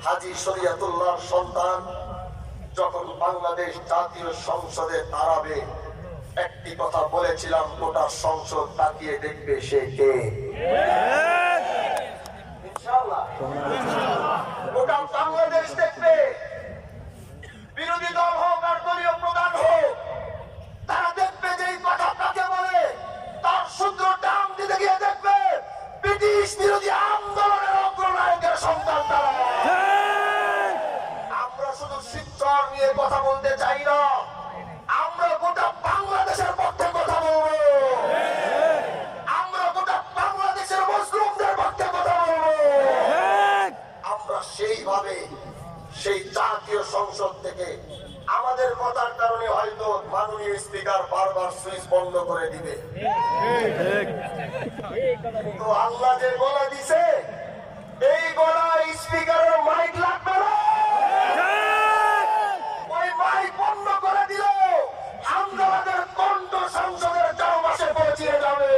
হাজী শরীয়তুল্লাহর সন্তান যখন বাংলাদেশ জাতীয় সংসদে দাঁড়াবে, একটি কথা বলেছিলাম, গোটা সংসদ তাকিয়ে দেখবে সে কে। ইনশাআল্লাহ গোটা বাংলাদেশ দেখবে, বিরোধী দল হোক আর দলীয় প্রধান হোক, তারা দেখবে যে এই কথা কাকে বলে। তার সূত্র টান দিতে গিয়ে দেখবে ব্রিটিশ বিরোধী আন্দোলনের অগ্রনায়কের সন্তান তারা। আমরা শুধু শিবচর নিয়ে কথা বলতে চাই না, আমরা গোটা বাংলাদেশের পক্ষে কথা বলবো, আমরা গোটা বাংলাদেশের মুসলিমদের পক্ষে কথা বলবো। আমরা সেইভাবে সেই জাতীয় সংসদ থেকে আমাদের কথার কারণে হয়তো মাননীয় স্পিকার বারবার সুইচ বন্ধ করে দিবে, তো আল্লাহ যে গলা দিছে এই গলা স্পিকারের মাইক লাগবে না, ওই মাইক বন্ধ করে দিল আমাদের কণ্ঠ সংসদের চারপাশে পৌঁছিয়ে যাবে।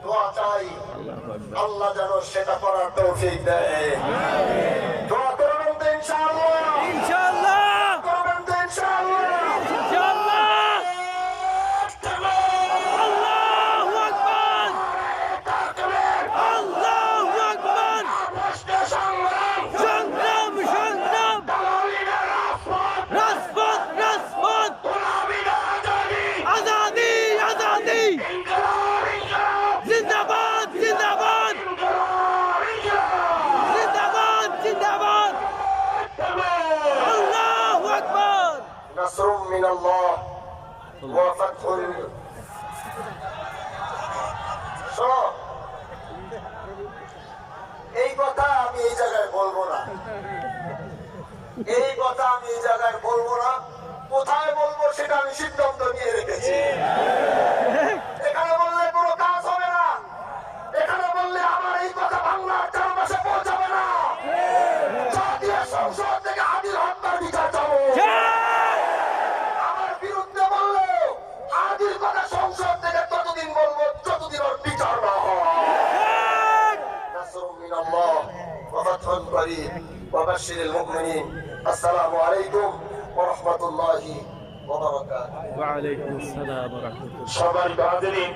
দোয়া চাই আল্লাহ যেন সেটা করার তৌফিক দেয়। দোয়া করবেন তো ইনশাআল্লাহ, ইনশাআল্লাহ করবেন তো ইনশাআল্লাহ, ইনশাআল্লাহ। আল্লাহু আকবার, আল্লাহু আকবার। সংগ্রাম সংগ্রাম, রাজপথ রাজপথ, আজাদি আজাদি, জিন্দাবাদ জিন্দাবাদ, জিন্দাবাদ জিন্দাবাদ। আল্লাহু আকবার। নাসরুম মিনাল্লাহ ওয়া ফাতহুন। শোনো, এই কথা আমি এই জায়গায় বলবো না, এই কথা আমি এই জায়গায় বলবো না, কোথায় বলবো সেটা আমি সিদ্ধান্ত নিয়ে রেখেছি। এখানে বললে কোনো কাজ হবে না, এখানে বললে আমার এই কথা বাংলার চারপাশে পৌঁছাবে না। জাতীয় সংসদ থেকে আদিল হত্যার বিচার চাবো, আমার বিরুদ্ধে বললে আদিল কথা সংসদ থেকে ততদিন বলবো যতদিন ওর বিচার না হয়। নাসরুম মিনাল্লাহ ওয়া ফাতহুন করিম ওয়া বাশশিরিল মুমিনিন। আসসালামু আলাইকুম ওয়া রাহমাতুল্লাহি ওয়া বারাকাতুহু। ওয়া আলাইকুম আসসালাম ওয়া রাহমাতুল্লাহ। সম্মানিত হাজিরিন,